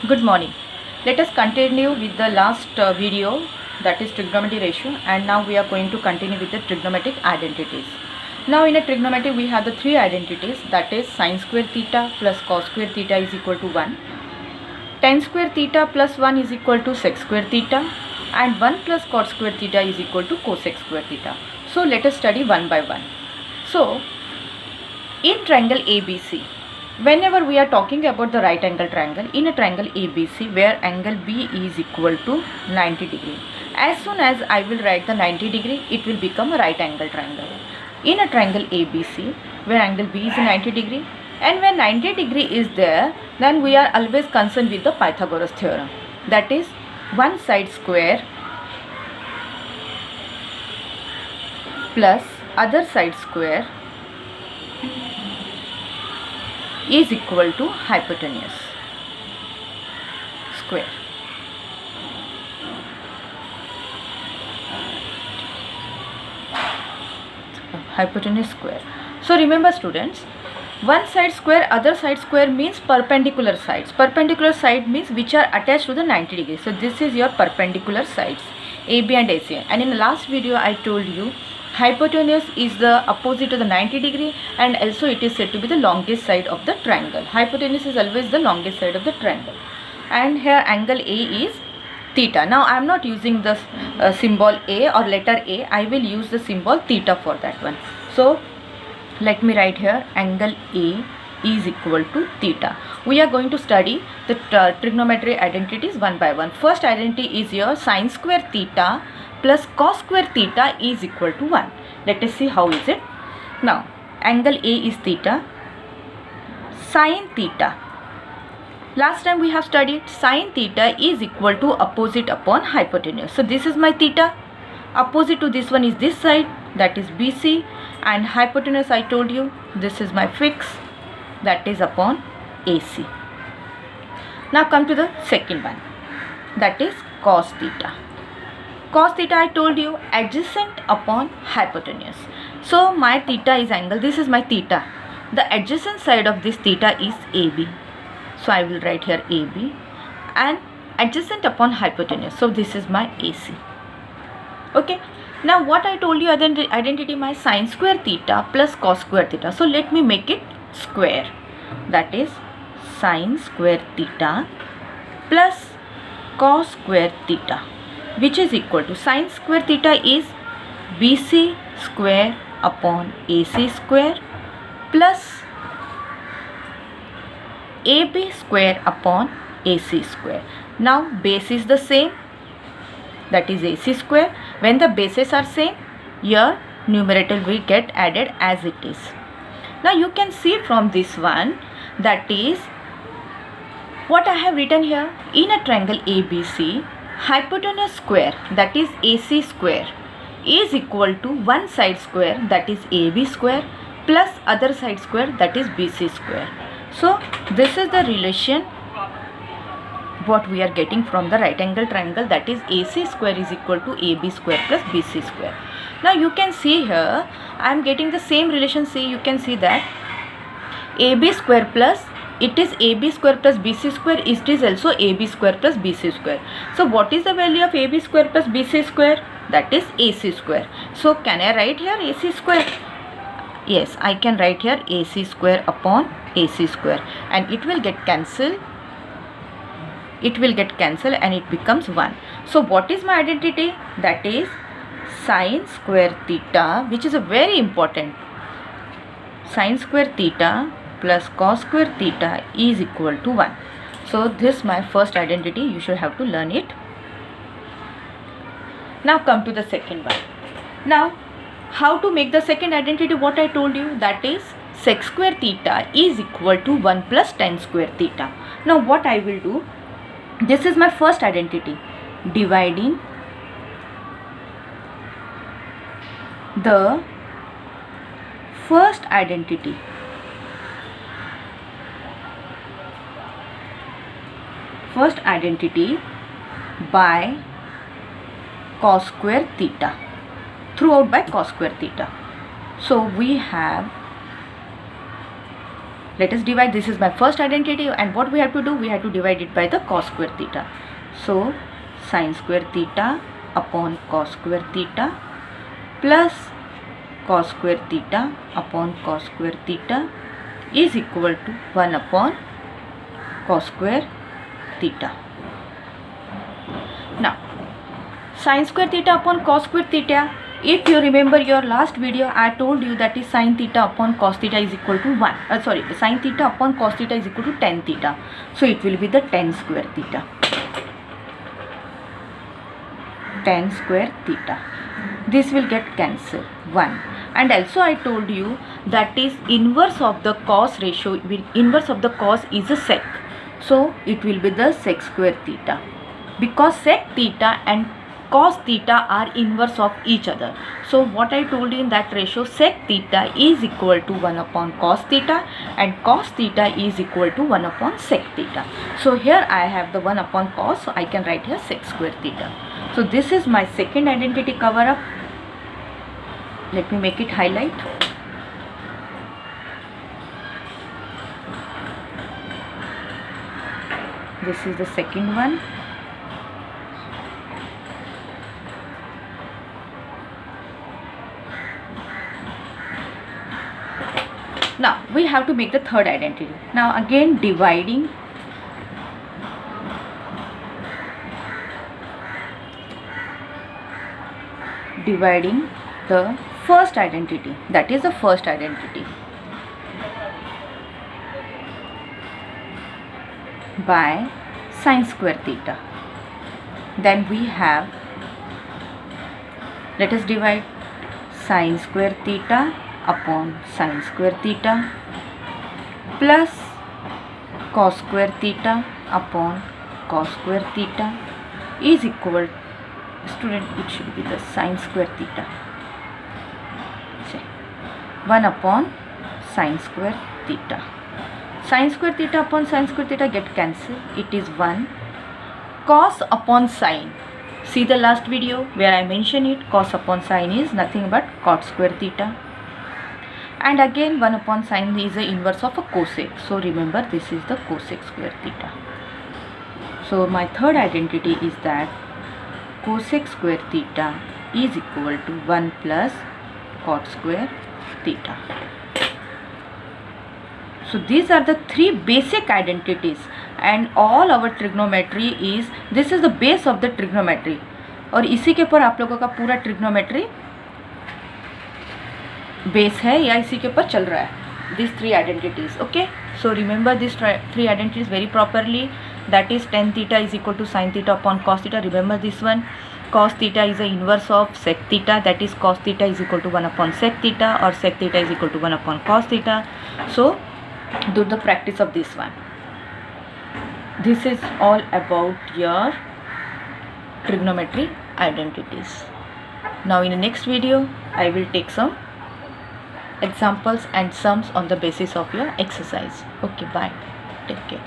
Good morning. Let us continue with the last video, that is trigonometry ratio, and now we are going to continue with the trigonometric identities. Now in a trigonometry we have the three identities, that is sin square theta plus cos square theta is equal to 1, tan square theta plus 1 is equal to sec square theta, and 1 plus cot square theta is equal to cosec square theta. So let us study one by one. So in triangle ABC, whenever we are talking about the right angle triangle, in a triangle ABC where angle B is equal to 90 degree, as soon as I will write the 90 degree, it will become a right angle triangle. In a triangle ABC where angle B is 90 degree, and when 90 degree is there, then we are always concerned with the Pythagoras theorem, that is one side square plus other side square is equal to hypotenuse square. Hypotenuse square. So remember students, one side square, other side square means perpendicular sides. Perpendicular side means which are attached to the 90 degrees. So this is your perpendicular sides, AB and AC. And in the last video I told you hypotenuse is the opposite to the 90 degree, and also it is said to be the longest side of the triangle. Hypotenuse is always the longest side of the triangle. And here angle A is theta. Now I am not using the symbol A or letter A, I will use the symbol theta for that one. So let me write here angle A is equal to theta. We are going to study the trigonometry identities one by one. First identity is your sin square theta plus cos square theta is equal to 1. Let us see how is it. Now angle A is theta, sin theta. Last time we have studied sin theta is equal to opposite upon hypotenuse. So this is my theta. Opposite to this one is this side, that is BC, and hypotenuse I told you this is my fix, that is upon AC. Now come to the second one, that is cos theta. Cos theta I told you adjacent upon hypotenuse. So my theta is angle, this is my theta. The adjacent side of this theta is AB. So I will write here AB, and adjacent upon hypotenuse. So this is my AC. Okay. Now what I told you identity, my sin square theta plus cos square theta. So let me make it square. That is sin square theta plus cos square theta, which is equal to sin square theta is BC square upon AC square plus AB square upon AC square. Now base is the same, that is AC square. When the bases are same, your numerator will get added as it is. Now you can see from this one, that is what I have written here. In a triangle ABC, hypotenuse square, that is AC square, is equal to one side square, that is AB square, plus other side square, that is BC square. So this is the relation what we are getting from the right angle triangle, that is AC square is equal to AB square plus BC square. Now you can see here I am getting the same relation. See, you can see that AB square plus, it is AB square plus BC square, it is also AB square plus BC square. So what is the value of AB square plus BC square? That is AC square. So can I write here AC square? Yes, I can write here AC square upon AC square, and it will get cancelled. It will get cancelled and it becomes 1. So what is my identity? That is sin square theta, which is a very important. Sin square theta plus cos square theta is equal to 1. So this my first identity, you should have to learn it. Now come to the second one. Now how to make the second identity, what I told you, that is sec square theta is equal to 1 plus tan square theta. Now what I will do, this is my first identity, dividing the first identity by cos square theta, throughout by cos square theta. So we have let us divide. This is my first identity, and what we have to do, we have to divide it by the cos square theta. So sin square theta upon cos square theta plus cos square theta upon cos square theta is equal to 1 upon cos square theta. Now sin square theta upon cos square theta, if you remember your last video, I told you that is sin theta upon cos theta is equal to 1. Sin theta upon cos theta is equal to tan theta. So it will be the tan square theta. Tan square theta. This will get cancelled 1. And also I told you that is inverse of the cos ratio. Inverse of the cos is a sec. So it will be the sec square theta. Because sec theta and cos theta are inverse of each other. So what I told you in that ratio, sec theta is equal to 1 upon cos theta and cos theta is equal to 1 upon sec theta. So here I have the 1 upon cos, so I can write here sec square theta. So this is my second identity cover up. Let me make it highlight. This is the second one. Now we have to make the third identity. Now again dividing the first identity, that is the first identity, by sin square theta. Then we have, let us divide sin square theta upon sin square theta plus cos square theta upon cos square theta is equal, student, it should be the sin square theta. 1 upon sin square theta. Sin square theta upon sin square theta get cancelled. It is 1. Cos upon sin. See the last video where I mentioned it. Cos upon sin is nothing but cot square theta. And again 1 upon sin is the inverse of a cosec. So remember, this is the cosec square theta. So my third identity is that cosec square theta is equal to 1 plus cot square theta. So these are the three basic identities, and all our trigonometry is, this is the base of the trigonometry, और इसी के ऊपर आप लोगों का पूरा trigonometry base है या इसी के ऊपर चल रहा है. These three identities. Okay, so remember these three identities very properly. That is tan theta is equal to sin theta upon cos theta. Remember this one. Cos theta is the inverse of sec theta, that is cos theta is equal to 1 upon sec theta, or sec theta is equal to 1 upon cos theta. So do the practice of this one. This is all about your trigonometry identities. Now in the next video I will take some examples and sums on the basis of your exercise. Okay, bye. Take care.